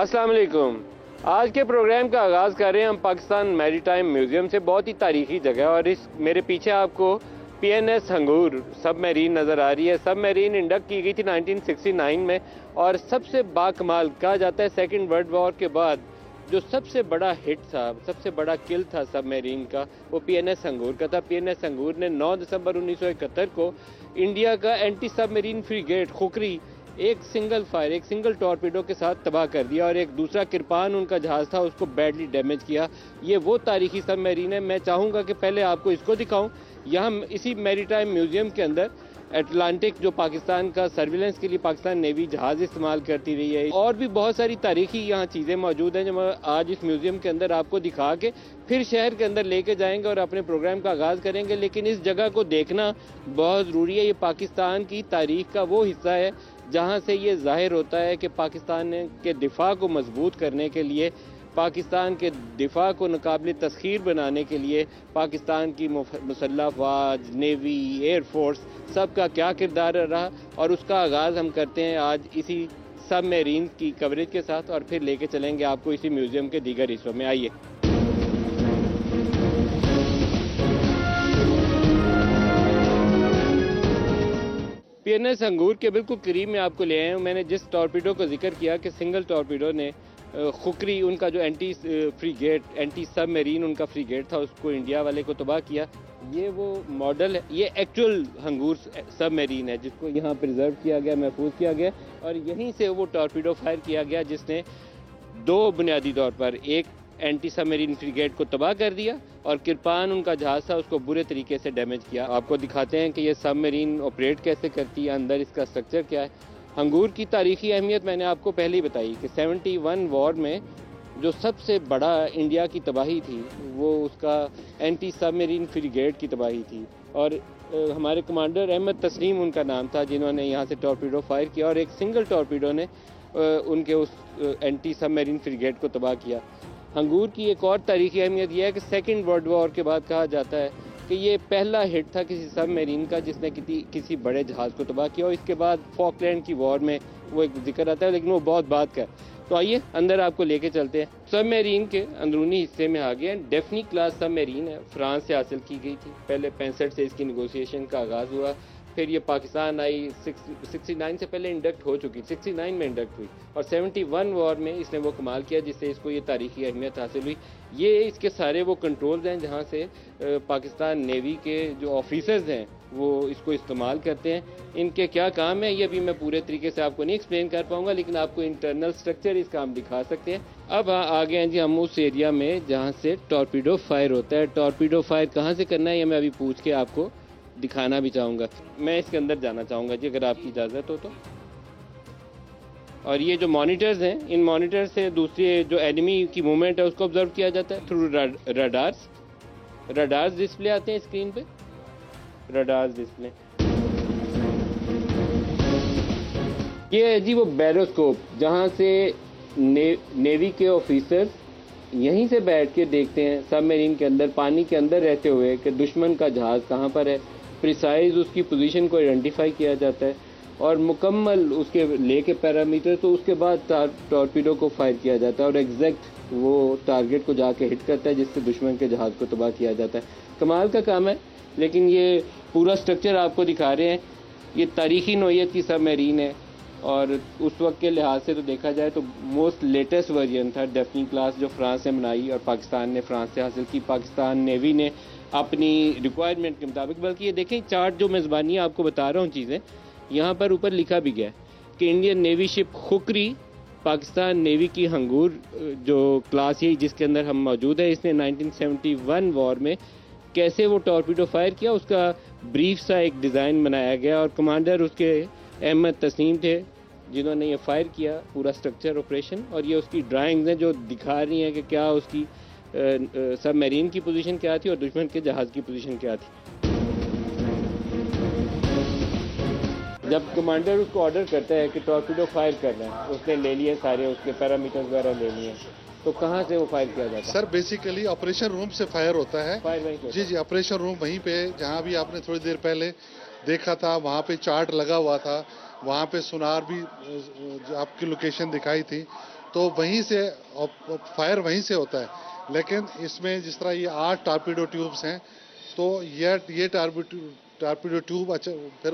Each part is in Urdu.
السلام علیکم. آج کے پروگرام کا آغاز کر رہے ہیں ہم پاکستان میری ٹائم میوزیم سے. بہت ہی تاریخی جگہ ہے اور اس میرے پیچھے آپ کو پی این ایس ہنگور سب میرین نظر آ رہی ہے. سب میرین انڈکٹ کی گئی تھی 1969 میں اور سب سے باکمال کہا جاتا ہے سیکنڈ ورلڈ وار کے بعد جو سب سے بڑا ہٹ تھا, سب سے بڑا کل تھا سب میرین کا, وہ پی این ایس ہنگور کا تھا. پی این ایس ہنگور نے 9 دسمبر 1971 کو انڈیا کا اینٹی سب میرین فریگیٹ خوکری ایک سنگل ٹارپیڈو کے ساتھ تباہ کر دیا اور ایک دوسرا کرپان ان کا جہاز تھا اس کو بیڈلی ڈیمیج کیا. یہ وہ تاریخی سب میرین ہے. میں چاہوں گا کہ پہلے آپ کو اس کو دکھاؤں. یہاں اسی میری ٹائم میوزیم کے اندر اٹلانٹک جو پاکستان کا سرویلنس کے لیے پاکستان نیوی جہاز استعمال کرتی رہی ہے, اور بھی بہت ساری تاریخی یہاں چیزیں موجود ہیں جو میں آج اس میوزیم کے اندر آپ کو دکھا کے پھر شہر کے اندر لے کے جائیں گے اور اپنے پروگرام کا آغاز کریں گے. لیکن اس جگہ کو دیکھنا بہت ضروری ہے. یہ پاکستان کی تاریخ کا وہ حصہ ہے جہاں سے یہ ظاہر ہوتا ہے کہ پاکستان کے دفاع کو مضبوط کرنے کے لیے, پاکستان کے دفاع کو ناقابل تسخیر بنانے کے لیے پاکستان کی مسلح افواج, نیوی, ایئر فورس سب کا کیا کردار رہا. اور اس کا آغاز ہم کرتے ہیں آج اسی سب میرین کی کوریج کے ساتھ اور پھر لے کے چلیں گے آپ کو اسی میوزیم کے دیگر حصوں میں. آئیے. پی این ایس ہنگور کے بالکل قریب میں آپ کو لے آئے ہوں. میں نے جس ٹارپیڈو کا ذکر کیا کہ سنگل ٹارپیڈو نے خوکری ان کا جو اینٹی سب میرین ان کا فریگیٹ تھا اس کو انڈیا والے کو تباہ کیا. یہ وہ ماڈل ہے, یہ ایکچوئل ہنگور سب میرین ہے جس کو یہاں پریزرو کیا گیا, محفوظ کیا گیا, اور یہیں سے وہ ٹارپیڈو فائر کیا گیا جس نے دو بنیادی طور پر ایک اینٹی سب میرین فریگیٹ کو تباہ کر دیا اور کرپان ان کا جہاز تھا اس کو برے طریقے سے ڈیمیج کیا. آپ کو دکھاتے ہیں کہ یہ سب میرین آپریٹ کیسے کرتی ہے, اندر اس کا اسٹرکچر کیا ہے. ہنگور کی تاریخی اہمیت میں نے آپ کو پہلے ہی بتائی کہ 71 وار میں جو سب سے بڑا انڈیا کی تباہی تھی وہ اس کا اینٹی سب میرین فریگیٹ کی تباہی تھی. اور ہمارے کمانڈر احمد تسلیم ان کا نام تھا جنہوں نے یہاں سے ٹارپیڈو فائر کیا اور ایک سنگل ٹارپیڈو نے ان کے اس اینٹی سب میرین فریگیٹ کو تباہ کیا. ہنگور کی ایک اور تاریخی اہمیت یہ ہے کہ سیکنڈ ورلڈ وار کے بعد کہا جاتا ہے کہ یہ پہلا ہٹ تھا کسی سب میرین کا جس نے کسی بڑے جہاز کو تباہ کیا. اور اس کے بعد فاکلینڈ کی وار میں وہ ایک ذکر آتا ہے لیکن وہ بہت بعد کا ہے. تو آئیے اندر آپ کو لے کے چلتے ہیں. سب میرین کے اندرونی حصے میں آگے ہیں. ڈیفنی کلاس سب میرین ہے, فرانس سے حاصل کی گئی تھی. پہلے 65 سے اس کی نیگوسیشن کا آغاز ہوا, پھر یہ پاکستان آئی. 69 سے پہلے انڈکٹ ہو چکی, 69 میں انڈکٹ ہوئی اور 71 وار میں اس نے وہ کمال کیا جس سے اس کو یہ تاریخی اہمیت حاصل ہوئی. یہ اس کے سارے وہ کنٹرولز ہیں جہاں سے پاکستان نیوی کے جو آفیسرز ہیں وہ اس کو استعمال کرتے ہیں. ان کے کیا کام ہے یہ بھی میں پورے طریقے سے آپ کو نہیں ایکسپلین کر پاؤں گا لیکن آپ کو انٹرنل سٹرکچر اس کا ہم دکھا سکتے ہیں. اب آگے ہیں جی ہم اس ایریا میں جہاں سے ٹارپیڈو فائر ہوتا ہے. ٹارپیڈو فائر کہاں سے کرنا ہے یہ میں ابھی پوچھ کے آپ کو دکھانا بھی چاہوں گا. میں اس کے اندر جانا چاہوں گا جی اگر آپ کی اجازت ہو تو. اور یہ جو مانیٹرز ہیں ان مانیٹر سے دوسری جو اینیمی کی موومنٹ ہے اس کو آبزرو کیا جاتا ہے تھرو رڈارز ڈسپلے آتے ہیں اسکرین پہ, رڈارز ڈسپلے. یہ ہے جی وہ بیروسکوپ جہاں سے نیوی کے آفیسر یہیں سے بیٹھ کے دیکھتے ہیں سب میرین کے اندر پانی کے اندر رہتے ہوئے کہ دشمن کا جہاز کہاں پر ہے. پریسائز اس کی پوزیشن کو آئیڈینٹیفائی کیا جاتا ہے اور مکمل اس کے لے کے پیرامیٹر تو اس کے بعد ٹارپیڈو کو فائر کیا جاتا ہے اور ایگزیکٹ وہ ٹارگٹ کو جا کے ہٹ کرتا ہے جس سے دشمن کے جہاز کو تباہ کیا جاتا ہے. کمال کا کام ہے لیکن یہ پورا سٹرکچر آپ کو دکھا رہے ہیں. یہ تاریخی نوعیت کی سب میرین ہے اور اس وقت کے لحاظ سے تو دیکھا جائے تو موسٹ لیٹسٹ ورژن تھا ڈیفنی کلاس جو فرانس نے بنائی اور پاکستان نے فرانس سے حاصل کی. پاکستان نیوی نے اپنی ریکوائرمنٹ کے مطابق, بلکہ یہ دیکھیں چارٹ جو میزبانی آپ کو بتا رہا ہوں چیزیں یہاں پر اوپر لکھا بھی گیا ہے کہ انڈین نیوی شپ خوکری پاکستان نیوی کی ہنگور جو کلاس ہے جس کے اندر ہم موجود ہیں اس نے 1971 وار میں کیسے وہ ٹارپیڈو فائر کیا اس کا بریف سا ایک ڈیزائن بنایا گیا اور کمانڈر اس کے احمد تسلیم تھے جنہوں نے یہ فائر کیا پورا سٹرکچر آپریشن. اور یہ اس کی ڈرائنگز ہیں جو دکھا رہی ہیں کہ کیا اس کی سب میرین کی پوزیشن کیا تھی اور دشمن کے جہاز کی پوزیشن کیا تھی. جب کمانڈر اس کو آرڈر کرتا ہے کہ ٹارپیڈو فائر کرنا ہے اس نے لے لیے سارے اس کے پیرامیٹرز وغیرہ لے لیے تو کہاں سے وہ فائر کیا جاتا ہے؟ سر بیسیکلی آپریشن روم سے فائر ہوتا ہے. جی آپریشن روم وہیں پہ جہاں بھی آپ نے تھوڑی دیر پہلے دیکھا تھا وہاں پہ چارٹ لگا ہوا تھا, وہاں پہ سونار بھی آپ کی لوکیشن دکھائی تھی. تو وہیں سے فائر وہیں سے ہوتا ہے. لیکن اس میں جس طرح یہ 8 ٹارپیڈو ٹیوبس ہیں تو یہ ٹارپیڈو ٹیوب پھر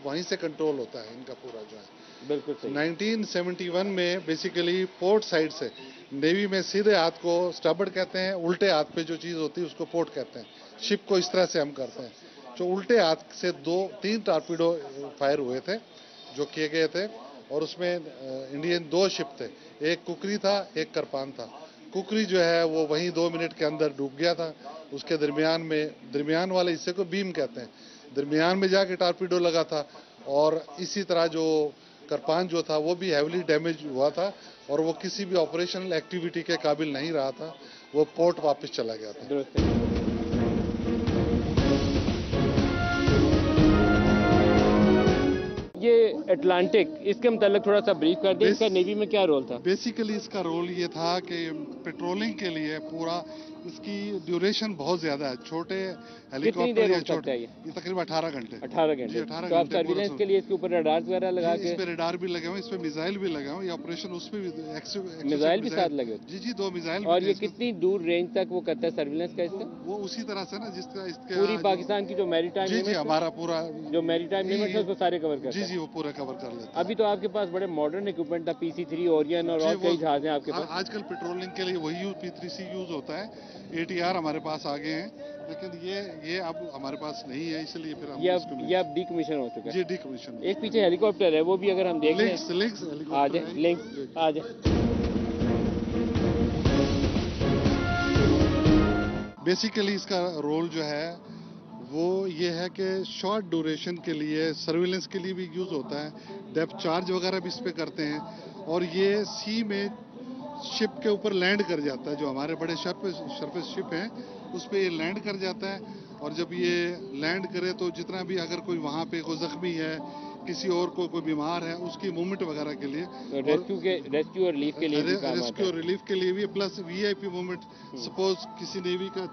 وہیں سے کنٹرول ہوتا ہے ان کا پورا جو ہے. بالکل صحیح. 1971 میں بیسیکلی پورٹ سائڈ سے نیوی میں سیدھے ہاتھ کو سٹاربرڈ کہتے ہیں, الٹے ہاتھ پہ جو چیز ہوتی ہے اس کو پورٹ کہتے ہیں. شپ کو اس طرح سے ہم کرتے ہیں. جو الٹے ہاتھ سے 3 ٹارپیڈو فائر ہوئے تھے جو کیے گئے تھے, اور اس میں انڈین 2 شپ تھے, ایک ککری تھا ایک کرپان تھا. ککری جو ہے وہ وہیں 2 منٹ کے اندر ڈوب گیا تھا. اس کے درمیان والے حصے کو بیم کہتے ہیں, درمیان میں جا کے ٹارپیڈو لگا تھا. اور اسی طرح جو کرپان جو تھا وہ بھی ہیولی ڈیمیج ہوا تھا اور وہ کسی بھی آپریشنل ایکٹیویٹی کے قابل نہیں رہا تھا, وہ پورٹ واپس چلا گیا تھا. یہ اٹلانٹک, اس کے متعلق تھوڑا سا بریف کر دیں, اس کا نیوی میں کیا رول تھا؟ بیسیکلی اس کا رول یہ تھا کہ پیٹرولنگ کے لیے پورا اس کی ڈیوریشن بہت زیادہ ہے. چھوٹے ہیلی کاپٹر یا چھوٹے, یہ تقریباً 18 گھنٹے. 18 گھنٹے. تو آپ سرویلنس کے لیے اس کے اوپر ریڈارز وغیرہ لگا کے؟ اس پہ ریڈار بھی لگے ہوئے, اس پہ میزائل بھی لگے ہوئے. یہ آپریشن اس پہ بھی میزائل بھی ساتھ لگے ہوئے؟ جی 2 میزائل. اور یہ کتنی دور رینج تک وہ کرتا ہے سرویلنس کا اس کا؟ وہ اسی طرح سے نا جس طرح اس کے پوری پاکستان کی جو میری ٹائم جی ہمارا پورا جو میری ٹائم لمٹ ہے اس کو سارے کور کرتا ہے. جی وہ پورا کور کر لیتا ہے. ابھی تو آپ کے پاس بڑے ماڈرن اکوپمنٹ تھا, PC-3 اورین اور کئی جہاز ہیں آپ کے پاس. آج کل پیٹرولنگ کے لیے وہی P3C یوز ہوتا ہے. ATR ہمارے پاس آگے ہیں, لیکن یہ اب ہمارے پاس نہیں ہے, اس لیے پھر یہ اب ڈی کمیشن ہو چکا ہے. G D commission. ایک پیچھے ہیلی کاپٹر ہے, وہ بھی اگر ہم دیکھ لیں. لنکس آ جائیں, لنکس آ جائیں. بیسیکلی اس کا رول جو ہے وہ یہ ہے کہ شارٹ ڈیوریشن کے لیے سرویلنس کے لیے بھی یوز ہوتا ہے. ڈیپتھ چارج وغیرہ بھی اس پہ کرتے ہیں, اور یہ سی میں شپ کے اوپر لینڈ کر جاتا ہے. جو ہمارے بڑے سرفیس شپ ہیں اس پہ یہ لینڈ کر جاتا ہے, اور جب یہ لینڈ کرے تو جتنا بھی اگر کوئی وہاں پہ کوئی زخمی ہے, کسی اور کو کوئی بیمار ہے, اس کی موومنٹ وغیرہ کے لیے, ریسکیو اور ریلیف کے لیے بھی کام آتا ہے. ریسکیو اور ریلیف کے لیے بھی, پلس VIP موومنٹ. سپوز کسی نیوی کا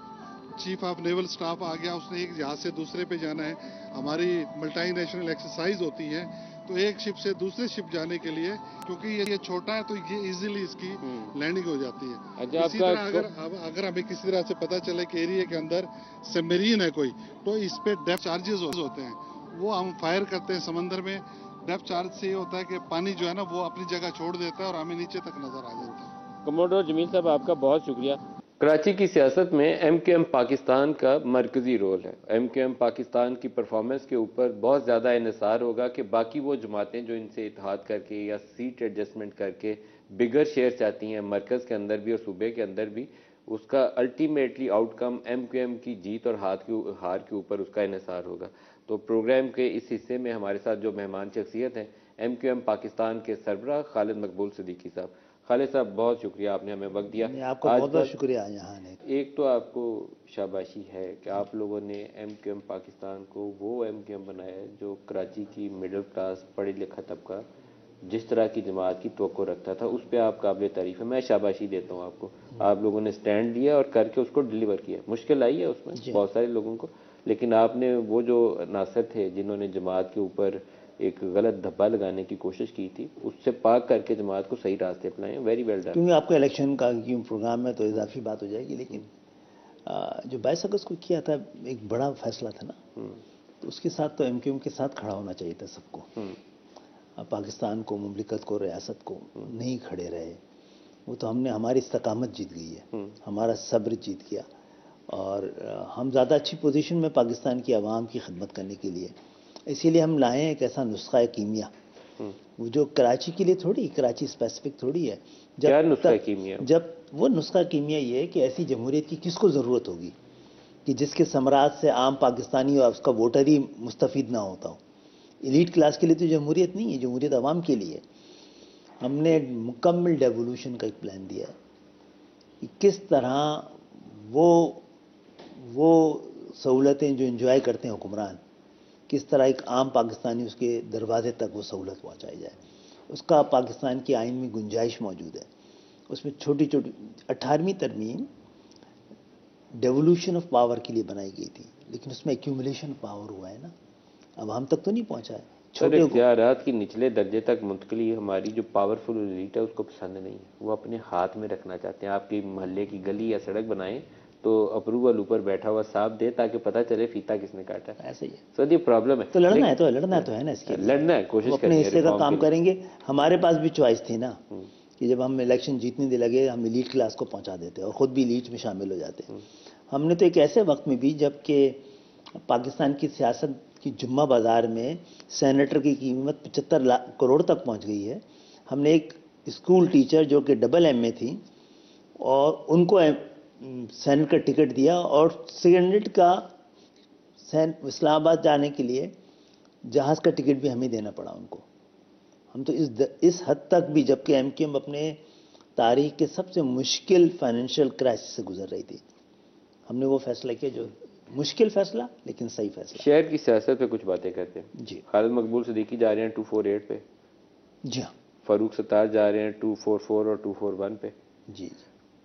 چیف آف نیول سٹاف آ گیا, اس نے ایک جہاز سے دوسرے پہ جانا ہے, ہماری ملٹی نیشنل ایکسرسائز ہوتی ہے, تو ایک شپ سے دوسرے شپ جانے کے لیے, کیونکہ یہ چھوٹا ہے تو یہ ایزیلی اس کی لینڈنگ ہو جاتی ہے. اسی طرح اگر ہمیں کسی طرح سے پتہ چلے کہ ایریا کے اندر سبمرین ہے کوئی, تو اس پہ ڈیپتھ چارجز ہوتے ہیں, وہ ہم فائر کرتے ہیں سمندر میں. ڈیپتھ چارج سے یہ ہوتا ہے کہ پانی جو ہے نا وہ اپنی جگہ چھوڑ دیتا ہے اور ہمیں نیچے تک نظر آ جاتا ہے. کموڈور جمیل صاحب, آپ کا بہت شکریہ. کراچی کی سیاست میں MQM پاکستان کا مرکزی رول ہے. MQM پاکستان کی پرفارمنس کے اوپر بہت زیادہ انحصار ہوگا کہ باقی وہ جماعتیں جو ان سے اتحاد کر کے یا سیٹ ایڈجسٹمنٹ کر کے بگر شیئر چاہتی ہیں مرکز کے اندر بھی اور صوبے کے اندر بھی, اس کا الٹیمیٹلی آؤٹ کم MQM کی جیت اور ہار کے اوپر اس کا انحصار ہوگا. تو پروگرام کے اس حصے میں ہمارے ساتھ جو مہمان شخصیت ہیں MQM پاکستان کے سربراہ خالد مقبول صدیقی صاحب. خالد صاحب بہت شکریہ, آپ نے ہمیں وقت دیا. آپ کا بہت بہت شکریہ یہاں آنے. ایک تو آپ کو شاباشی ہے کہ آپ لوگوں نے MQM پاکستان کو وہ MQM بنایا ہے جو کراچی کی مڈل کلاس پڑھی لکھا طبقہ جس طرح کی جماعت کی توقع رکھتا تھا, اس پہ آپ قابل تعریف ہے. میں شاباشی دیتا ہوں آپ کو. آپ لوگوں نے سٹینڈ لیا اور کر کے اس کو ڈیلیور کیا. مشکل آئی ہے اس میں بہت سارے لوگوں کو, لیکن آپ نے وہ جو عناصر تھے جنہوں نے جماعت کے اوپر ایک غلط دھبا لگانے کی کوشش کی تھی, اس سے پاک کر کے جماعت کو صحیح راستے پہ لائے ہیں. Very well done. کیونکہ آپ کا الیکشن کا پروگرام ہے تو اضافی بات ہو جائے گی, لیکن جو 22 اگست کو کیا تھا ایک بڑا فیصلہ تھا نا, تو اس کے ساتھ تو MQM کے ساتھ کھڑا ہونا چاہیے تھا سب کو. پاکستان کو, مملکت کو, ریاست کو نہیں کھڑے رہے. وہ تو ہم نے, ہماری استقامت جیت گئی ہے, ہمارا صبر جیت گیا, اور ہم زیادہ اچھی پوزیشن میں پاکستان کی عوام کی خدمت کرنے کے لیے. اسی لیے ہم لائے ہیں ایک ایسا نسخہ کیمیا, وہ جو کراچی کے لیے تھوڑی, کراچی اسپیسیفک تھوڑی ہے. کیا نسخہ کیمیا؟ جب وہ نسخہ کیمیا یہ ہے کہ ایسی جمہوریت کی کس کو ضرورت ہوگی کہ جس کے ثمرات سے عام پاکستانی اور اس کا ووٹر ہی مستفید نہ ہوتا ہو. ایلیٹ کلاس کے لیے تو جمہوریت نہیں ہے, جمہوریت عوام کے لیے. ہم نے مکمل ڈیولوشن کا ایک پلان دیا ہے کہ کس طرح وہ سہولتیں جو انجوائے کرتے ہیں حکمران, کس طرح ایک عام پاکستانی اس کے دروازے تک وہ سہولت پہنچائی جائے. اس کا پاکستان کی آئین میں گنجائش موجود ہے. اس میں چھوٹی چھوٹی 18ویں ترمیم ڈیولوشن آف پاور کے لیے بنائی گئی تھی, لیکن اس میں ایکیومولیشن پاور ہوا ہے نا, اب ہم تک تو نہیں پہنچا ہے. چھوٹے اختیارات کی نچلے درجے تک منتقلی ہماری جو پاورفل ایلیٹ ہے اس کو پسند نہیں ہے، وہ اپنے ہاتھ میں رکھنا چاہتے ہیں. آپ کی محلے کی گلی یا سڑک بنائیں تو اپروول اوپر بیٹھا ہوا صاحب دے تاکہ پتہ چلے فیتا کس نے کاٹا. ایسا ہی ہے. سو یہ پرابلم ہے. تو لڑنا ہے نا اس کے لیے. لڑنا ہے، کوشش اپنے کرنی ہے حصے کا ریفارم کام کے لیے. کریں گے. ہمارے پاس بھی چوائس تھی نا کہ جب ہم الیکشن جیتنے دے لگے ہم ایلیٹ کلاس کو پہنچا دیتے اور خود بھی ایلیٹ میں شامل ہو جاتے. ہم نے تو ایک ایسے وقت میں بھی جب کہ پاکستان کی سیاست کی جمعہ بازار میں سینیٹر کی قیمت 75 کروڑ تک پہنچ گئی ہے، ہم نے ایک اسکول ٹیچر جو کہ ڈبل ایم اے تھی اور ان کو سینٹ کا ٹکٹ دیا اور سینٹ کا اسلام آباد جانے کے لیے جہاز کا ٹکٹ بھی ہمیں دینا پڑا ان کو. ہم تو اس حد تک بھی، جبکہ ایم کیو ایم اپنے تاریخ کے سب سے مشکل فائنینشیل کرائسس سے گزر رہی تھی، ہم نے وہ فیصلہ کیا جو مشکل فیصلہ لیکن صحیح فیصلہ. شہر کی سیاست پہ کچھ باتیں کرتے ہیں. جی خالد مقبول صدیقی جا رہے ہیں 248 پہ. جی ہاں. فاروق ستار جا رہے ہیں 244 اور 241 پہ. جی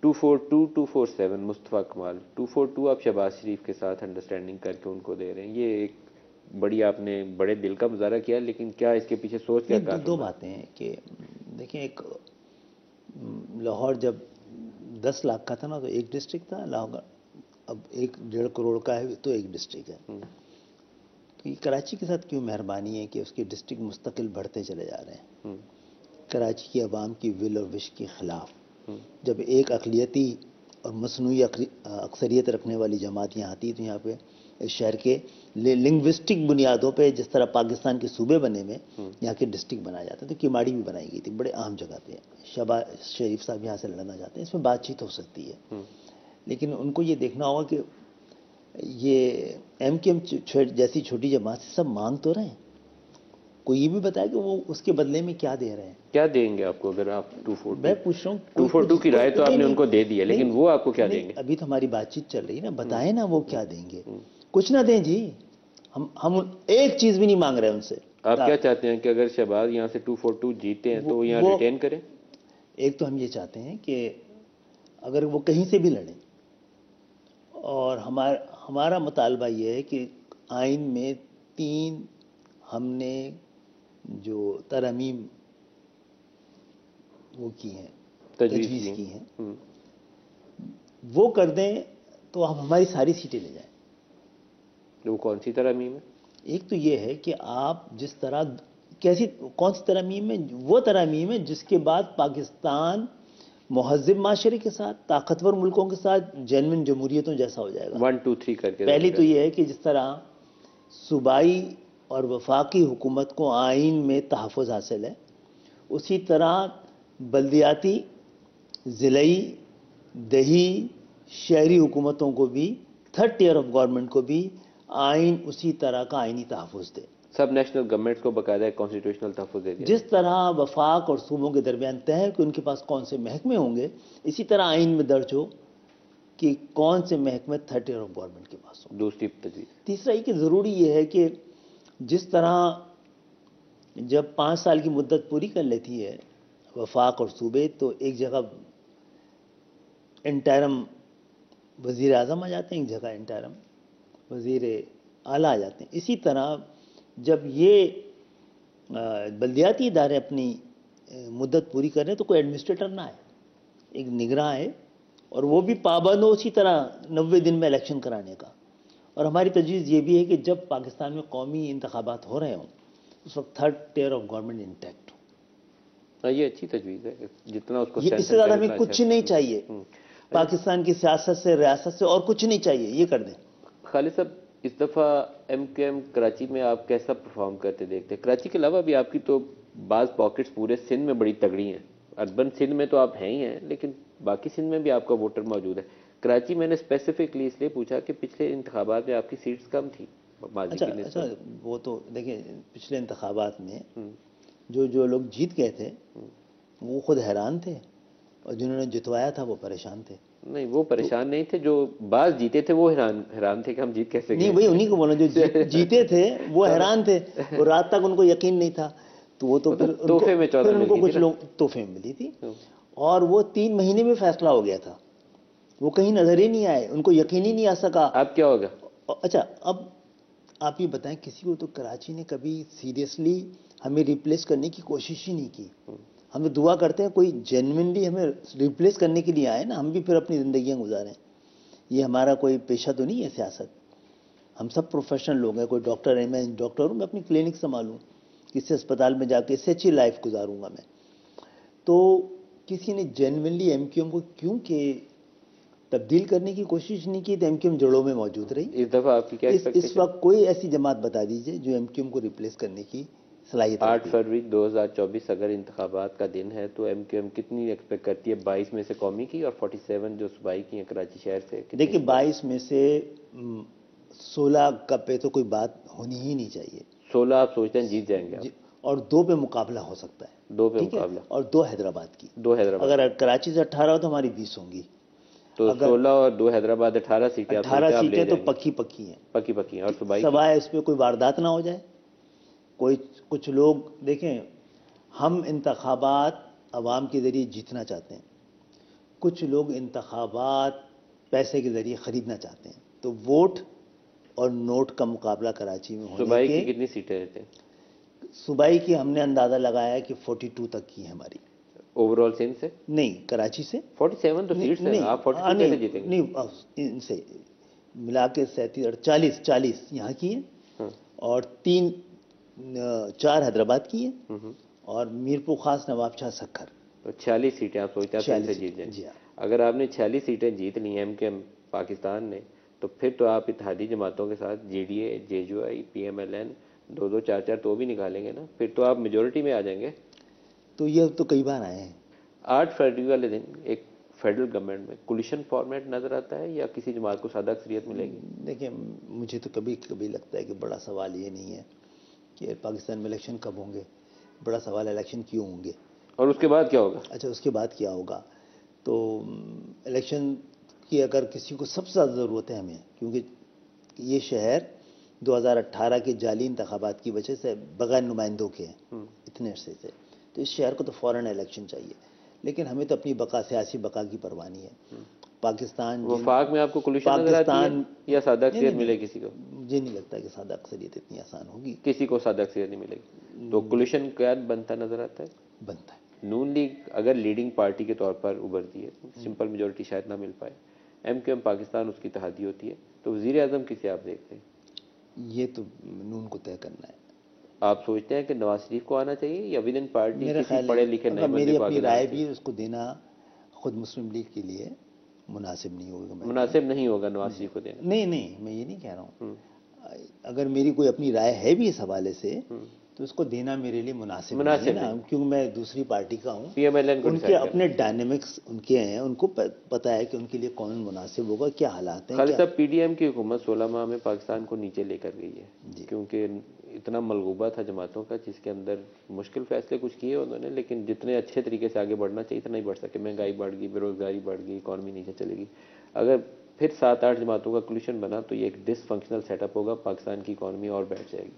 242 247 مصطفیٰ کمال. 242 آپ شہباز شریف کے ساتھ انڈرسٹینڈنگ کر کے ان کو دے رہے ہیں. یہ ایک بڑی آپ نے بڑے دل کا مظاہرہ کیا، لیکن کیا اس کے پیچھے سوچ کیا کار؟ دو باتیں ہیں کہ دیکھیں، ایک لاہور جب 10 لاکھ کا تھا نا تو ایک ڈسٹرکٹ تھا لاہور، اب 1.5 کروڑ کا ہے تو ایک ڈسٹرکٹ ہے. تو یہ کراچی کے ساتھ کیوں مہربانی ہے کہ اس کے ڈسٹرکٹ مستقل بڑھتے چلے جا رہے ہیں کراچی کی عوام کی ول اور وش کے خلاف. جب ایک اقلیتی اور مصنوعی اکثریت رکھنے والی جماعت یہاں آتی تو یہاں پہ اس شہر کے لنگوسٹک بنیادوں پہ جس طرح پاکستان کے صوبے بنے میں یہاں کے ڈسٹرکٹ بنایا جاتا ہے. تو کیماڑی بھی بنائی گئی تھی بڑے اہم جگہ پہ. شہباز شریف صاحب یہاں سے لڑنا چاہتے ہیں، اس میں بات چیت ہو سکتی ہے، لیکن ان کو یہ دیکھنا ہوگا کہ یہ ایم کیو ایم جیسی چھوٹی جماعت سے سب مانگ تو رہے ہیں، کوئی یہ بھی بتایا کہ وہ اس کے بدلے میں کیا دے رہے ہیں. کیا دیں گے آپ کو اگر آپ 242؟ میں پوچھ رہا ہوں 242 کی رائے تو آپ نے ان کو دے دی ہے، لیکن وہ آپ کو کیا دیں گے؟ ابھی تو ہماری بات چیت چل رہی ہے نا، بتائیں نا وہ کیا دیں گے. کچھ نہ دیں جی، ہم ایک چیز بھی نہیں مانگ رہے ان سے. آپ کیا چاہتے ہیں کہ اگر شہباز یہاں سے 242 جیتے ہیں تو وہ یہاں ریٹین کریں؟ ایک تو ہم یہ چاہتے ہیں کہ اگر وہ کہیں سے بھی لڑیں، اور ہمارا مطالبہ یہ ہے کہ آئین میں 3 ہم نے جو ترامیم وہ کی ہیں، تجویز کی ہیں، وہ کر دیں تو ہم ہماری ساری سیٹیں لے جائیں. وہ کون سی ترامیم ہے؟ ایک تو یہ ہے کہ آپ جس طرح کون سی ترامیم ہے؟ وہ ترامیم ہے جس کے بعد پاکستان مہذب معاشرے کے ساتھ، طاقتور ملکوں کے ساتھ جینوئن جمہوریتوں جیسا ہو جائے گا. 1 2 3 کر کے. پہلی تو یہ ہے کہ جس طرح صوبائی اور وفاقی حکومت کو آئین میں تحفظ حاصل ہے، اسی طرح بلدیاتی، ضلعی، دیہی، شہری حکومتوں کو بھی، تھرڈ ٹیئر آف گورنمنٹ کو بھی آئین اسی طرح کا آئینی تحفظ دے. سب نیشنل گورنمنٹس کو باقاعدہ کانسٹیٹیوشنل تحفظ دے دیا. جس طرح وفاق اور صوبوں کے درمیان طے ہے کہ ان کے پاس کون سے محکمے ہوں گے، اسی طرح آئین میں درج ہو کہ کون سے محکمے تھرڈ ٹیئر آف گورنمنٹ کے پاس ہوں. دوسری تجویز. تیسرا یہ کہ ضروری یہ ہے کہ جس طرح جب 5 سال کی مدت پوری کر لیتی ہے وفاق اور صوبے تو ایک جگہ انٹرم وزیر اعظم آ جاتے ہیں، ایک جگہ انٹرم وزیر اعلیٰ آ جاتے ہیں. اسی طرح جب یہ بلدیاتی ادارے اپنی مدت پوری کر رہے ہیں تو کوئی ایڈمنسٹریٹر نہ آئے، ایک نگراں ہے، اور وہ بھی پابند ہو اسی طرح 90 دن میں الیکشن کرانے کا. اور ہماری تجویز یہ بھی ہے کہ جب پاکستان میں قومی انتخابات ہو رہے ہوں اس وقت third tier of government intact ہو. یہ اچھی تجویز ہے، جتنا اس کو اس سے زیادہ ہمیں کچھ نہیں چاہیے پاکستان کی سیاست سے، ریاست سے، اور کچھ نہیں چاہیے، یہ کر دیں. خالد صاحب، اس دفعہ ایم کیو ایم کراچی میں آپ کیسا پرفارم کرتے دیکھتے ہیں؟ کراچی کے علاوہ بھی آپ کی تو بعض پاکٹس پورے سندھ میں بڑی تگڑی ہیں. اربن سندھ میں تو آپ ہیں ہی ہیں، لیکن باقی سندھ میں بھی آپ کا ووٹر موجود ہے. کراچی میں نے اسپیسیفکلی اس لیے پوچھا کہ پچھلے انتخابات میں آپ کی سیٹس کم تھی ماضی کی نسبت. اچھا، وہ تو دیکھیں پچھلے انتخابات میں جو لوگ جیت گئے تھے وہ خود حیران تھے، اور جنہوں نے جتوایا تھا وہ پریشان تھے. نہیں، وہ پریشان نہیں تھے، جو بعض جیتے تھے وہ حیران تھے کہ ہم جیت کیسے گئے. نہیں، وہی انہیں کو بولا جو جیتے تھے وہ حیران تھے، اور رات تک ان کو یقین نہیں تھا. تو وہ تو پھر تحفے میں ان کو کچھ لوگ تحفے میں ملی تھی، اور وہ 3 مہینے میں فیصلہ ہو گیا تھا، وہ کہیں نظر ہی نہیں آئے، ان کو یقین ہی نہیں آ سکا. اب کیا ہوگا؟ اچھا، اب آپ یہ بتائیں کسی کو تو کراچی نے کبھی سیریسلی ہمیں ریپلیس کرنے کی کوشش ہی نہیں کی. ہم تو دعا کرتے ہیں کوئی جینوئنلی ہمیں ریپلیس کرنے کے لیے آئے نا, ہم بھی پھر اپنی زندگیاں گزاریں. یہ ہمارا کوئی پیشہ تو نہیں ہے سیاست. ہم سب پروفیشنل لوگ ہیں. کوئی ڈاکٹر ہے, میں ڈاکٹر ہوں, میں اپنی کلینک سنبھالوں, کسی اسپتال میں جا کے اس سے اچھی لائف گزاروں گا میں. تو کسی نے جینوئنلی ایم کیو ایم کو کیوں کہ تبدیل کرنے کی کوشش نہیں کی, تو ایم کیو ایم جڑوں میں موجود رہی. اس دفعہ آپ کی کیا اس وقت کوئی ایسی جماعت بتا دیجئے جو ایم کیو ایم کو ریپلیس کرنے کی صلاحیت رکھتی 8 فروری 2024 اگر انتخابات کا دن ہے تو ایم کیو ایم کتنی ایکسپیکٹ کرتی ہے؟ 22 میں سے قومی کی اور 47 جو صوبائی کی ہیں کراچی شہر سے. دیکھیے 22 میں سے 16 کا پہ تو کوئی بات ہونی ہی نہیں چاہیے. 16 آپ سوچتے ہیں جیت جائیں گے آپ؟ اور 2 پہ مقابلہ ہو سکتا ہے. 2 پہ ٹھیک ہے, مقابلہ اور 2 حیدرآباد کی. 2 حیدرآباد. اگر کراچی سے 18 ہو تو ہماری 20 ہوں گی. تو 16 اور 2 حیدرآباد 18 سیٹیں. 18 سیٹیں تو پکی ہیں. پکی ہیں. اور صوبائی سوائے اس پہ کوئی واردات نہ ہو جائے. کچھ لوگ دیکھیں, ہم انتخابات عوام کے ذریعے جیتنا چاہتے ہیں, کچھ لوگ انتخابات پیسے کے ذریعے خریدنا چاہتے ہیں. تو ووٹ اور نوٹ کا مقابلہ کراچی میں ہونے کے. صوبائی کی کتنی سیٹیں رہتے ہیں؟ صوبائی کی ہم نے اندازہ لگایا کہ 42 تک کی ہے ہماری. اوور آل سندھ سے نہیں, کراچی سے 47 تو سیٹس ہیں. آپ 42 کیسے جیتیں گے؟ نہیں, ان سے ملا کے 37 40 یہاں کی ہیں, اور 4 حیدرآباد کی ہیں, اور میرپور خاص نواب شاہ سکھر. تو 46 سیٹیں آپ سوچتے ہیں سندھ سے جیت جائیں. اگر آپ نے 46 سیٹیں جیت لی ایم کیو ایم پاکستان نے, تو پھر تو آپ اتحادی جماعتوں کے ساتھ J D A, J U I, P M L N 2 4 تو بھی نکالیں گے نا, پھر تو آپ میجورٹی میں آ جائیں گے. تو یہ تو کئی بار آئے ہیں. 8 فروری والے دن ایک فیڈرل گورنمنٹ میں کولیشن فارمیٹ نظر آتا ہے یا کسی جماعت کو سادہ اکثریت ملے گی؟ دیکھیں, مجھے تو کبھی کبھی لگتا ہے کہ بڑا سوال یہ نہیں ہے کہ پاکستان میں الیکشن کب ہوں گے, بڑا سوال الیکشن کیوں ہوں گے, اور اس کے بعد کیا ہوگا. اچھا, اس کے بعد کیا ہوگا. تو الیکشن کی اگر کسی کو سب سے زیادہ ضرورت ہے ہمیں, کیونکہ یہ شہر 2018 کے جعلی انتخابات کی وجہ سے بغیر نمائندوں کے ہیں اتنے عرصے سے, تو اس شہر کو تو فوراً الیکشن چاہیے. لیکن ہمیں تو اپنی بقا, سیاسی بقا کی پرواہ نہیں ہے. پاکستان وفاق میں آپ کو کولیشن نظر آتی ہے یا سادہ اکثریت ملے کسی کو؟ مجھے نہیں لگتا کہ سادہ اکثریت اتنی آسان ہوگی. کسی کو سادہ اکثریت نہیں ملے گی. تو کولیشن کیا بنتا نظر آتا ہے؟ بنتا ہے. نون لیگ اگر لیڈنگ پارٹی کے طور پر ابھرتی ہے, سمپل میجورٹی شاید نہ مل پائے, ایم کیو ایم پاکستان اس کی اتحادی ہوتی ہے, تو وزیر اعظم کسے آپ دیکھتے ہیں؟ یہ تو نون کو طے کرنا ہے. آپ سوچتے ہیں کہ نواز شریف کو آنا چاہیے یا ود ان پارٹی میرا کسی خیال پڑھے لکھے نئے بندے میری کو اپنی آگے رائے لانا بھی چاہیے؟ اس کو دینا خود مسلم لیگ کے لیے مناسب نہیں ہوگا. مناسب نہیں ہوگا نواز شریف کو دینا؟ نہیں, میں یہ نہیں کہہ رہا ہوں. اگر میری کوئی اپنی رائے ہے بھی اس حوالے سے تو اس کو دینا میرے لیے مناسب نہیں ہے نا, کیونکہ میں دوسری پارٹی کا ہوں. پی ایم ایل این کو ان کے اپنے ڈائنامکس ان کے ہیں, ان کو پتہ ہے کہ ان کے لیے کون مناسب ہوگا, کیا حالات ہیں. خالد صاحب, پی ڈی ایم کی حکومت 16 ماہ میں پاکستان کو نیچے لے کر گئی ہے, کیونکہ اتنا ملغوبہ تھا جماعتوں کا, جس کے اندر مشکل فیصلے کچھ کیے انہوں نے, لیکن جتنے اچھے طریقے سے آگے بڑھنا چاہیے تھا نہیں بڑھ سکے. مہنگائی بڑھ گئی, بے روزگاری بڑھ گئی, اکانومی نیچے چلے گی. اگر پھر 7-8 جماعتوں کا کولیشن بنا تو یہ ایک ڈس فنکشنل سیٹ اپ ہوگا, پاکستان کی اکانومی اور بیٹھ جائے گی.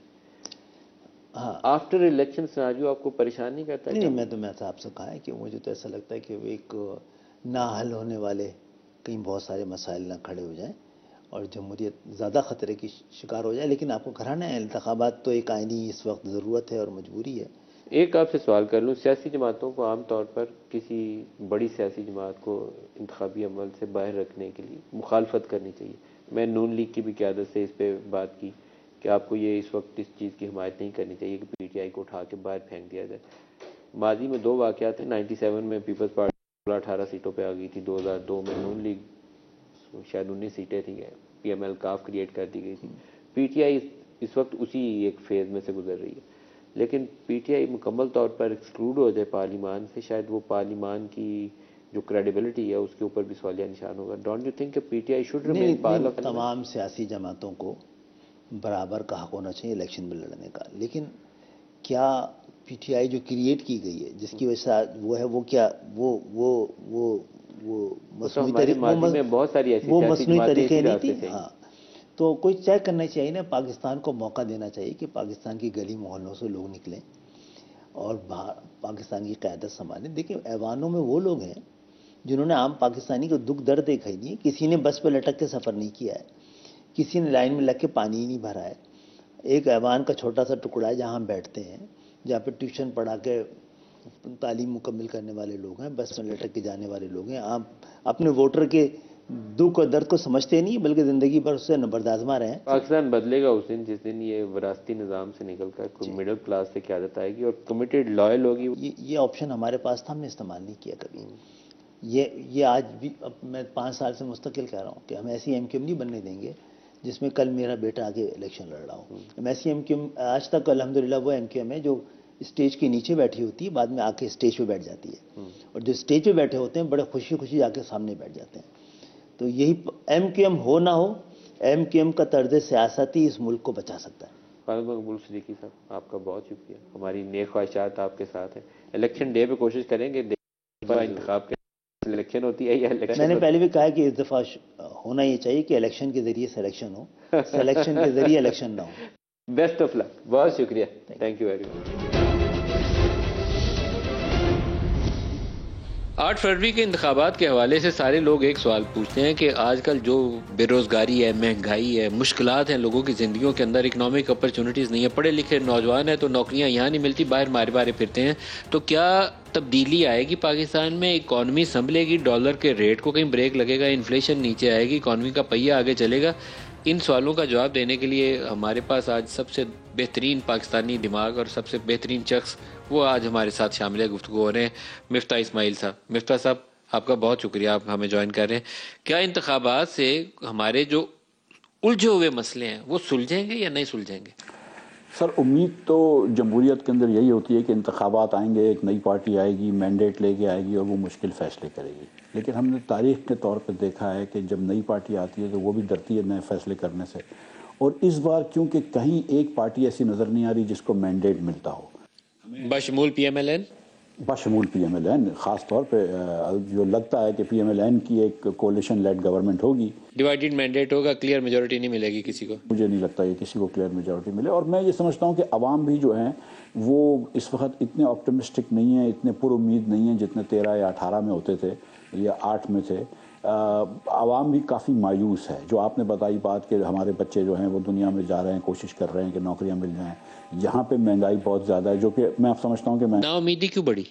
آفٹر الیکشن سیناریو آپ کو پریشان نہیں کرتا؟ نہیں, میں تو آپ سے کہا ہے کہ مجھے تو ایسا لگتا ہے کہ وہ ایک نہ حل ہونے والے کہیں بہت سارے مسائل نہ کھڑے ہو جائیں اور جمہوریت زیادہ خطرے کی شکار ہو جائے. لیکن آپ کو کرانا ہے انتخابات, تو ایک آئینی اس وقت ضرورت ہے اور مجبوری ہے. ایک آپ سے سوال کر لوں, سیاسی جماعتوں کو عام طور پر کسی بڑی سیاسی جماعت کو انتخابی عمل سے باہر رکھنے کے لیے مخالفت کرنی چاہیے. میں نون لیگ کی بھی قیادت سے اس پہ بات کی کہ آپ کو یہ اس وقت اس چیز کی حمایت نہیں کرنی چاہیے کہ پی ٹی آئی کو اٹھا کے باہر پھینک دیا جائے. ماضی میں 2 واقعات ہیں. 97 میں پیپلز پارٹی 18 سیٹوں پہ آ گئی تھی. 2002 میں نون لیگ شاید 19 سیٹیں تھیں, پی ایم ایل کاف کریٹ کر دی گئی تھی. پی ٹی آئی اس وقت اسی ایک فیز میں سے گزر رہی ہے. لیکن پی ٹی آئی مکمل طور پر ایکسکلوڈ ہو جائے پارلیمان سے, شاید وہ پارلیمان کی جو کریڈیبلٹی ہے اس کے اوپر بھی سوالیہ نشان ہوگا. ڈونٹ یو تھنک کہ P T I should remain part of? تمام سیاسی جماعتوں کو برابر کا حق ہونا چاہیے الیکشن میں لڑنے کا. لیکن کیا پی ٹی آئی جو کریٹ کی گئی ہے, جس کی وجہ سے وہ ہے, وہ کیا وہ مصنوعی طریقے نہیں تھی؟ ہاں, تو کوئی چیک کرنا چاہیے نا, پاکستان کو موقع دینا چاہیے کہ پاکستان کی گلی محلوں سے لوگ نکلیں اور پاکستان کی قیادت سنبھالیں. دیکھیں, ایوانوں میں وہ لوگ ہیں جنہوں نے عام پاکستانی کو دکھ درد دیکھا ہی نہیں. کسی نے بس پہ لٹک کے سفر نہیں کیا ہے, کسی نے لائن میں لگ کے پانی ہی نہیں بھرا ہے, ایک ایوان کا چھوٹا سا ٹکڑا ہے جہاں ہم بیٹھتے ہیں، جہاں پہ ٹیوشن پڑھا کے تعلیم مکمل کرنے والے لوگ ہیں، بس میں لٹک کے جانے والے لوگ ہیں. آپ اپنے ووٹر کے دکھ اور درد کو سمجھتے نہیں بلکہ زندگی بھر اس سے نبردآزما رہے ہیں. پاکستان بدلے گا اس دن جس دن یہ وراثتی نظام سے نکل کر کوئی مڈل کلاس سے قیادت آئے گی اور کمیٹڈ لائل ہوگی. یہ آپشن ہمارے پاس تھا، ہم نے استعمال نہیں کیا کبھی. یہ آج بھی اب میں 5 سال سے مستقل کہہ رہا ہوں کہ ہم ایسی ایم کیو ایم نہیں بننے دیں گے جس میں کل میرا بیٹا آگے الیکشن لڑ رہا ہو. ہم ایسی ایم کیو ایم آج تک الحمدللہ وہ ایم کیو ایم ہے جو اسٹیج کے نیچے بیٹھی ہوتی ہے، بعد میں آ کے اسٹیج پہ بیٹھ جاتی ہے، اور جو اسٹیج پہ بیٹھے ہوتے ہیں بڑے خوشی خوشی آ کے سامنے بیٹھ جاتے ہیں. تو یہی ایم کیو ایم ہو نہ ہو، ایم کیو ایم کا طرز سیاست ہی اس ملک کو بچا سکتا ہے. خالد مقبول صدیقی صاحب، آپ کا بہت شکریہ. ہماری نیک خواہشات آپ کے ساتھ ہیں. الیکشن ڈے پہ کوشش کریں گے انتخاب کے الیکشن ہوتی ہے یا الیکشن. میں نے پہلے بھی کہا کہ اس دفعہ ہونا یہ چاہیے کہ الیکشن کے ذریعے سلیکشن ہو، سلیکشن کے ذریعے الیکشن نہ ہو. بیسٹ آف لک. بہت شکریہ. Thank you very much. 8 فروری کے انتخابات کے حوالے سے سارے لوگ ایک سوال پوچھتے ہیں کہ آج کل جو بے روزگاری ہے، مہنگائی ہے، مشکلات ہیں لوگوں کی زندگیوں کے اندر، اکنامک اپرچونٹیز نہیں ہے، پڑھے لکھے نوجوان ہیں تو نوکریاں یہاں نہیں ملتی، باہر مارے مارے پھرتے ہیں. تو کیا تبدیلی آئے گی پاکستان میں؟ اکانومی سنبھلے گی؟ ڈالر کے ریٹ کو کہیں بریک لگے گا؟ انفلیشن نیچے آئے گی؟ اکانومی کا پہیہ آگے چلے گا؟ ان سوالوں کا جواب دینے کے لیے ہمارے پاس آج سب سے بہترین پاکستانی دماغ اور سب سے بہترین شخص وہ آج ہمارے ساتھ شامل ہے، گفتگو ہو رہے ہیں. مفتاح اسماعیل صاحب. مفتاح صاحب، آپ کا بہت شکریہ، آپ ہمیں جوائن کر رہے ہیں. کیا انتخابات سے ہمارے جو الجھے ہوئے مسئلے ہیں وہ سلجھیں گے یا نہیں سلجھیں گے؟ سر، امید تو جمہوریت کے اندر یہی ہوتی ہے کہ انتخابات آئیں گے، ایک نئی پارٹی آئے گی، مینڈیٹ لے کے آئے گی اور وہ مشکل فیصلے کرے گی. لیکن ہم نے تاریخ کے طور پہ دیکھا ہے کہ جب نئی پارٹی آتی ہے تو وہ بھی ڈرتی ہے نئے فیصلے کرنے سے. اور اس بار کیونکہ کہیں ایک پارٹی ایسی نظر نہیں آ رہی جس کو مینڈیٹ ملتا ہو، بشمول پی ایم ایل این، بشمول پی ایم ایل این. خاص طور پہ جو لگتا ہے کہ پی ایم ایل این کی ایک کولیشن لیڈ گورنمنٹ ہوگی. ڈیوائیڈڈ مینڈیٹ ہوگا، کلیئر میجورٹی نہیں ملے گی کسی کو. مجھے نہیں لگتا یہ کسی کو کلیئر میجورٹی ملے. اور میں یہ سمجھتا ہوں کہ عوام بھی جو ہیں وہ اس وقت اتنے آپٹمسٹک نہیں ہیں، اتنے پر امید نہیں ہیں جتنے 13 یا 18 میں ہوتے تھے یا 8 میں تھے. عوام بھی کافی مایوس ہے. جو آپ نے بتائی بات کہ ہمارے بچے جو ہیں وہ دنیا میں جا رہے ہیں، کوشش کر رہے ہیں کہ نوکریاں مل جائیں. یہاں پہ مہنگائی بہت زیادہ ہے، جو کہ میں آپ سمجھتا ہوں کہ نا امیدی کیوں بڑھی؟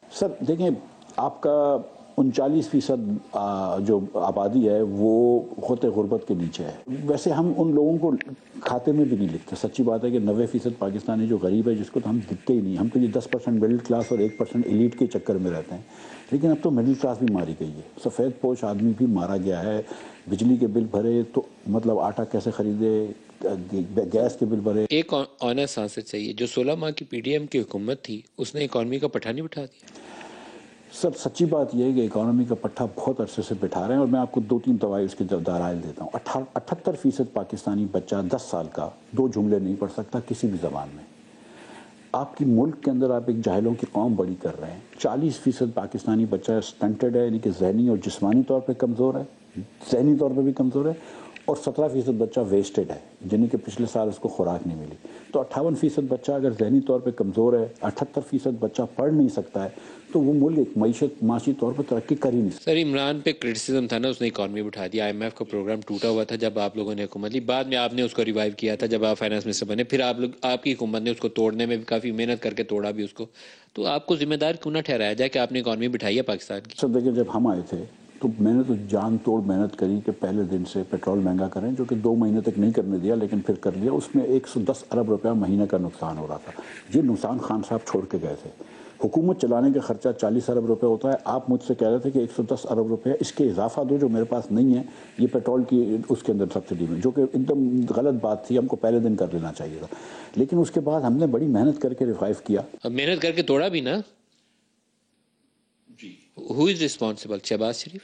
سر دیکھیں، آپ کا 39% جو آبادی ہے وہ خط غربت کے نیچے ہے. ویسے ہم ان لوگوں کو کھاتے میں بھی نہیں لکھتے. سچی بات ہے کہ 90% پاکستانی جو غریب ہے جس کو تو ہم دکھتے ہی نہیں. ہم تو یہ 10% مڈل کلاس اور 1% ایلیٹ کے چکر میں رہتے ہیں. لیکن اب تو مڈل کلاس بھی ماری گئی ہے، سفید پوش آدمی بھی مارا گیا ہے. بجلی کے بل بھرے تو مطلب آٹا کیسے خریدے، گیس کے بل بھرے. ایک آنیسٹ آنسر چاہیے. جو 16 ماہ کی پی ڈی ایم کی حکومت تھی اس نے اکانومی کا پٹھا نہیں بٹھا دیا. سر سچی بات یہ ہے کہ اکانومی کا پٹھا بہت عرصے سے بٹھا رہے ہیں. اور میں آپ کو 2-3 دوائی اس کے دلائل دیتا ہوں. 78% پاکستانی بچہ 10 سال کا 2 جملے نہیں پڑھ سکتا کسی بھی زبان میں. آپ کی ملک کے اندر آپ ایک جاہلوں کی قوم بڑی کر رہے ہیں. 40% پاکستانی بچہ سٹنٹڈ ہے، یعنی کہ ذہنی اور جسمانی طور پہ کمزور ہے، ذہنی طور پہ بھی کمزور ہے. اور 17% بچہ ویسٹڈ ہے، جنہیں کہ پچھلے سال اس کو خوراک نہیں ملی. تو 58% بچہ اگر ذہنی طور پہ کمزور ہے، 78% بچہ پڑھ نہیں سکتا ہے، تو وہ ملک معاشی طور پر ترقی کر ہی نہیں سکتا. سر عمران پہ کرٹیسزم تھا نا، اس نے اکانومی بٹھا دیا. آئی ایم ایف کا پروگرام ٹوٹا ہوا تھا جب آپ لوگوں نے حکومت لی. بعد میں آپ نے اس کو ریوائیو کیا تھا جب آپ فائنانس منسٹر بنے. پھر آپ کی حکومت نے اس کو توڑنے میں بھی کافی محنت کر کے توڑا بھی اس کو. تو آپ کو ذمہ دار کیوں نہ ٹھہرایا جائے کہ آپ نے اکانومی بٹھائی ہے پاکستان کی؟ سر دیکھیں، جب ہم آئے تھے تو میں نے تو جان توڑ محنت کری کہ پہلے دن سے پیٹرول مہنگا کریں، جو کہ 2 مہینے تک نہیں کرنے دیا لیکن پھر کر لیا. اس میں 110 ارب روپیہ مہینے کا نقصان ہو رہا تھا. یہ نقصان خان صاحب چھوڑ کے گئے تھے. حکومت چلانے کا خرچہ 40 ارب روپے ہوتا ہے. آپ مجھ سے کہہ رہے تھے کہ 110 ارب روپے اس کے اضافہ دو جو میرے پاس نہیں ہے یہ پیٹرول کی اس کے اندر سبسڈی میں، جو کہ ایک دم غلط بات تھی. ہم کو پہلے دن کر لینا چاہیے تھا. لیکن اس کے بعد ہم نے بڑی محنت کر کے ریوائیو کیا. اب محنت کر کے توڑا بھی نا. ہو از ریسپانسبل؟ شہباز شریف.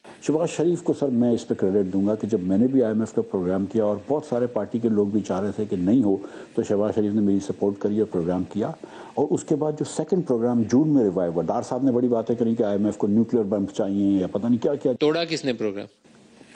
شہباز شریف کو سر میں اس پہ کریڈٹ دوں گا کہ جب میں نے بھی آئی ایم ایف کا پروگرام کیا اور بہت سارے پارٹی کے لوگ بھی چاہ رہے تھے کہ نہیں ہو، تو شہباز شریف نے میری سپورٹ کری اور پروگرام کیا. اور اس کے بعد جو سیکنڈ پروگرام جون میں ریوائیو ہوا، ڈار صاحب نے بڑی باتیں کری کہ آئی ایم ایف کو نیوکلیئر بم چاہیے یا پتہ نہیں کیا کیا. توڑا کس نے پروگرام؟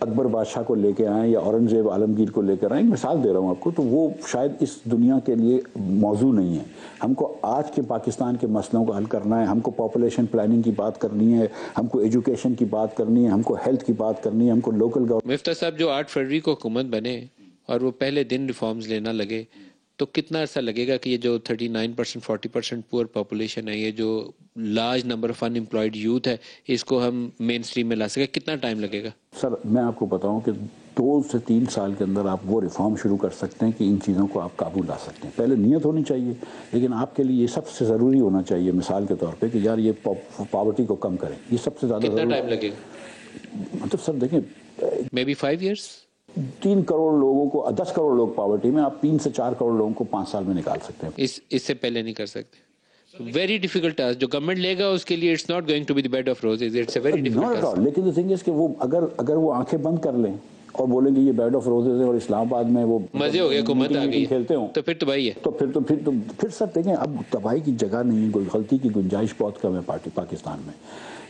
اکبر بادشاہ کو لے کے آئیں یا اورنگزیب عالمگیر کو لے کر آئیں، مثال دے رہا ہوں آپ کو، تو وہ شاید اس دنیا کے لیے موضوع نہیں ہے. ہم کو آج کے پاکستان کے مسئلوں کو حل کرنا ہے، ہم کو پاپولیشن پلاننگ کی بات کرنی ہے، ہم کو ایجوکیشن کی بات کرنی ہے، ہم کو ہیلتھ کی بات کرنی ہے، ہم کو لوکل گورنمنٹ. مفتاح صاحب، جو 8 فروری کو حکومت بنے اور وہ پہلے دن ریفارمز لینا لگے، تو کتنا عرصہ لگے گا کہ یہ جو 39% 40% پور پاپولیشن ہے، یہ جو large number of unemployed youth ہے، اس کو ہم مین سٹریم میں لا سکیں؟ کتنا ٹائم لگے گا؟ سر میں آپ کو بتاؤں کہ 2 سے 3 سال کے اندر آپ وہ ریفارم شروع کر سکتے ہیں کہ ان چیزوں کو آپ قابو لا سکتے ہیں. پہلے نیت ہونی چاہیے، لیکن آپ کے لیے یہ سب سے ضروری ہونا چاہیے مثال کے طور پہ کہ یار یہ پاورٹی کو کم کریں. یہ سب سے زیادہ کتنا ٹائم لگے گا؟ مطلب سر دیکھیں، مے بی 5 ایئرس. 3 کروڑ لوگوں کو 10 کروڑ لوگ پاورٹی میں، آپ 3 سے 4 کروڑ لوگوں کو 5 سال میں نکال سکتے ہیں. اس سے پہلے نہیں کر سکتے. ویری ڈیفیکلٹ ٹاسک جو گورنمنٹ لے گا اس کے لیے it's not going to be the bed of roses, it's a very difficult task. لیکن the thing is کہ وہ اگر وہ آنکھیں بند کر لیں اور بولیں گے یہ بیڈ آف روزز ہے اور اسلام آباد میں وہ مزے ہو گئے، حکومت آ گئی کھیلتے ہوں، تو پھر تباہی ہے. تو پھر سر دیکھیں اب تباہی کی جگہ نہیں ہے، کوئی غلطی کی گنجائش بہت کم ہے پاکستان میں.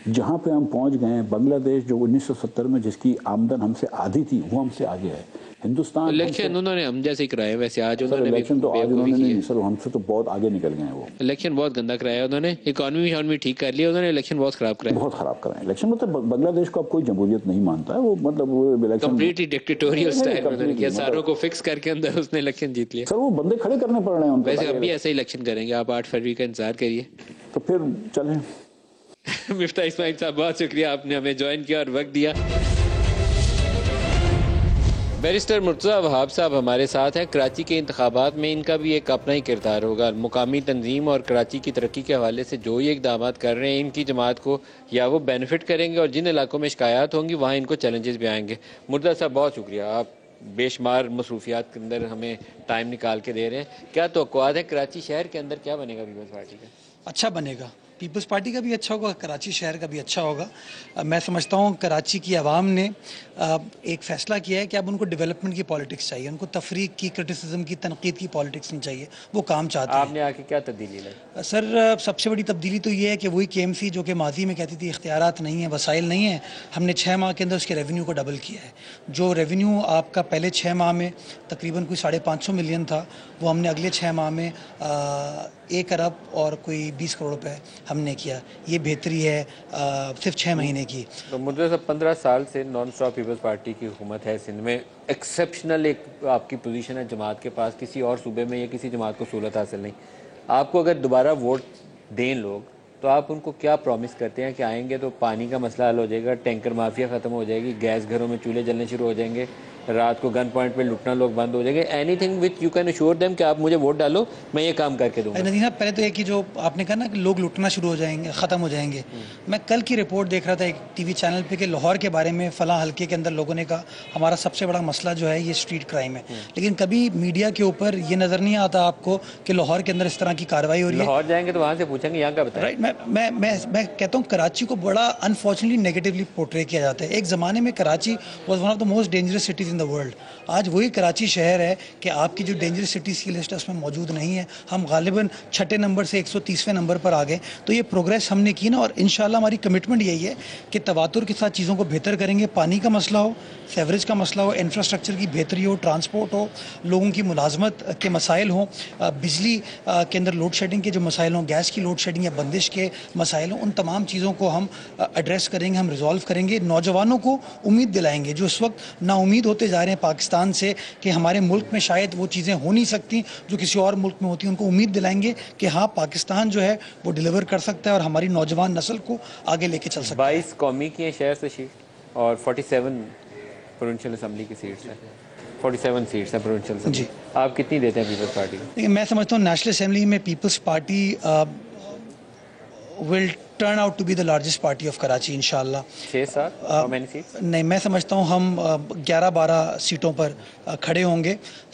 جہاں پہ ہم پہنچ گئے ہیں، بنگلہ دیش جو 1970 میں جس کی آمدن ہم سے آدھی تھی وہ ہم سے آگے ہے. ہندوستان الیکشن انہوں نے ہم جیسے ہی کرایا، ویسے آج انہوں نے الیکشن تو آج انہوں نے نہیں سر، ہم سے تو بہت آگے نکل گئے ہیں. وہ الیکشن بہت گندا کرایا انہوں نے، اکانومی ٹھیک کر لیا انہوں نے، الیکشن بہت خراب کرایا. بہت خراب کرایا الیکشن. مطلب بنگلہ دیش کو اب کوئی جمہوریت نہیں مانتا ہے وہ، مطلب وہ الیکشن کمپلیٹلی ڈکٹیٹوریل سٹائل انہوں نے کیا، ساروں کو فکس کر کے اندر اس نے الیکشن جیت لیا. سر وہ بندے کھڑے کرنے پڑ رہے ہیں ان کو. ویسے اب بھی ایسا ہی الیکشن کریں گے آپ، 8 فروری کا انتظار کریے. تو پھر چلیں. مفتاح اسماعیل صاحب بہت شکریہ، آپ نے ہمیں جوائن کیا اور وقت دیا. بیرسٹر مرتضیٰ وہاب صاحب ہمارے ساتھ ہیں. کراچی کے انتخابات میں ان کا بھی ایک اپنا ہی کردار ہوگا. مقامی تنظیم اور کراچی کی ترقی کے حوالے سے جو یہ اقدامات کر رہے ہیں، ان کی جماعت کو یا وہ بینیفٹ کریں گے، اور جن علاقوں میں شکایات ہوں گی وہاں ان کو چیلنجز بھی آئیں گے. مرتضیٰ صاحب بہت شکریہ، آپ بے شمار مصروفیات کے اندر ہمیں ٹائم نکال کے دے رہے ہیں. کیا توقعات ہیں کراچی شہر کے اندر کیا بنے گا پیپلز پارٹی کا؟ اچھا بنے گا، پیپلز پارٹی کا بھی اچھا ہوگا، کراچی شہر کا بھی اچھا ہوگا. میں سمجھتا ہوں کراچی کی عوام نے ایک فیصلہ کیا ہے کہ اب ان کو ڈیولپمنٹ کی پالیٹکس چاہیے، ان کو تفریق کی، کرٹیسزم کی، تنقید کی پالیٹکس نہیں چاہیے. وہ کام چاہتے ہیں. آپ نے آ کے کیا تبدیلی لائی؟ سر سب سے بڑی تبدیلی تو یہ ہے کہ وہی KMC جو کہ ماضی میں کہتی تھی اختیارات نہیں ہیں، وسائل نہیں ہیں، ہم نے 6 ماہ کے اندر اس کے ریونیو کو ڈبل کیا ہے. جو ریونیو آپ کا پہلے 6 ماہ میں تقریباً کوئی 550 ملین تھا، وہ ہم نے اگلے 6 ماہ میں 1 ارب اور کوئی 20 کروڑ روپے ہم نے کیا. یہ بہتری ہے صرف 6 مہینے کی. تو مرتضیٰ صاحب 15 سال سے نان اسٹاپ پیپلز پارٹی کی حکومت ہے سندھ میں، ایکسیپشنل ایک آپ کی پوزیشن ہے جماعت کے پاس، کسی اور صوبے میں یا کسی جماعت کو سہولت حاصل نہیں. آپ کو اگر دوبارہ ووٹ دیں لوگ تو آپ ان کو کیا پرومس کرتے ہیں کہ آئیں گے تو پانی کا مسئلہ حل ہو جائے گا، ٹینکر مافیا ختم ہو جائے گی، گیس گھروں میں چولہے جلنے شروع ہو جائیں گے، رات کو گن پوائنٹ پہ لٹنا لوگ بند ہو جائیں گے، anything which you can assure them کہ آپ مجھے ووٹ ڈالو میں یہ کام کر کے دوں گا؟ ندیم صاحب پہلے تو یہ کہ جو آپ نے کہا نا کہ لوگ لٹنا شروع ہو جائیں گے، ختم ہو جائیں گے. میں کل کی رپورٹ دیکھ رہا تھا ایک ٹی وی چینل پہ کہ لاہور کے بارے میں فلاں حلقے کے اندر لوگوں نے کہا ہمارا سب سے بڑا مسئلہ جو ہے یہ اسٹریٹ کرائم ہے. لیکن کبھی میڈیا کے اوپر یہ نظر نہیں آتا آپ کو کہ لاہور کے اندر اس طرح کی کارروائی ہو رہی ہے. لاہور جائیں گے تو وہاں سے پوچھیں گے یہاں کا بتائیں. رائٹ. میں کہتا ہوں کراچی کو بڑا انفارچونیٹلی نیگیٹولی پورٹرے کیا جاتا ہے. ایک زمانے میں Karachi was one of the most dangerous cities in the world. آج وہی کراچی شہر ہے کہ آپ کی جو ڈینجرس سٹیز کی لسٹ ہے اس میں موجود نہیں ہے. ہم غالباً 6 نمبر سے 130ویں نمبر پر آ گئے. تو یہ پروگریس ہم نے کی نا، اور انشاءاللہ ہماری کمٹمنٹ یہی ہے کہ تواتر کے ساتھ چیزوں کو بہتر کریں گے. پانی کا مسئلہ ہو، سیوریج کا مسئلہ ہو، انفراسٹرکچر کی بہتری ہو، ٹرانسپورٹ ہو، لوگوں کی ملازمت کے مسائل ہوں، بجلی کے اندر لوڈ شیڈنگ کے جو مسائل ہوں، گیس کی لوڈ شیڈنگ یا بندش کے مسائل ہوں، ان تمام چیزوں کو ہم ایڈریس کریں گے، ہم ریزالو کریں گے. نوجوانوں کو امید دلائیں گے جو اس وقت نا امید ہوتے جا رہے ہیں پاکستان سے کہ ہمارے ملک میں شاید وہ چیزیں ہو نہیں سکتی جو کسی اور ملک میں ہوتی ہیں. ان کو امید دلائیں گے کہ ہاں پاکستان جو ہے وہ ڈیلیور کر سکتا ہے اور ہماری نوجوان نسل کو آگے لے کے چل سکتا ہے. 22 قومی کی ہیں شہر سے شیٹ اور 47 پروونشل اسمبلی کی سیٹس ہیں. 47 سیٹس ہیں پروونشل اسمبلی. جی. آپ کتنی دیتے ہیں پیپلز پارٹی کو؟ لیکن میں سمجھتا ہوں نیشنل اسمبلی میں Peoples Party will turn out to be the largest party of Karachi انشاءاللہ. 6-7 نہیں، میں سمجھتا ہوں ہم 11-12 سیٹوں پر کھڑے ہوں گے.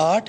8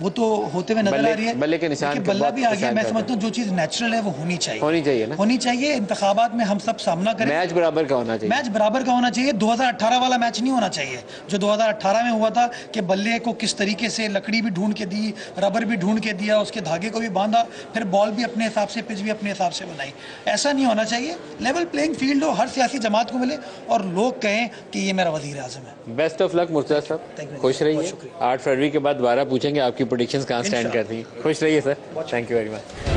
وہ تو ہوتے ہوئے نظر آ رہی ہے. بلے کے نشان بلہ بھی آ گیا. میں سمجھتا ہوں جو چیز نیچرل ہے وہ ہونی چاہیے نا, ہونی چاہیے. انتخابات میں ہم سب سامنا کریں, میچ برابر کا ہونا چاہیے. میچ برابر کا ہونا چاہیے. 2018 والا میچ نہیں ہونا چاہیے جو 2018 میں ہوا تھا کہ بلے کو کس طریقے سے لکڑی بھی ڈھونڈ کے دی, ربر بھی ڈھونڈ کے دیا, اس کے دھاگے کو بھی باندھا, پھر بال بھی اپنے حساب سے, پچ بھی اپنے حساب سے بنائی. ایسا نہیں ہونا چاہیے. لیول پلینگ فیلڈ ہو, ہر سیاسی جماعت کو ملے اور لوگ کہیں کہ یہ میرا وزیر اعظم ہے. بیسٹ آف لک مرتضیٰ صاحب, خوش رہیے. 8 فروری کے بعد دوبارہ پوچھیں گے آپ کی پریڈکشنز کہاں سٹینڈ کرتی ہیں. خوش رہیے سر, تھینک یو ویری مچ.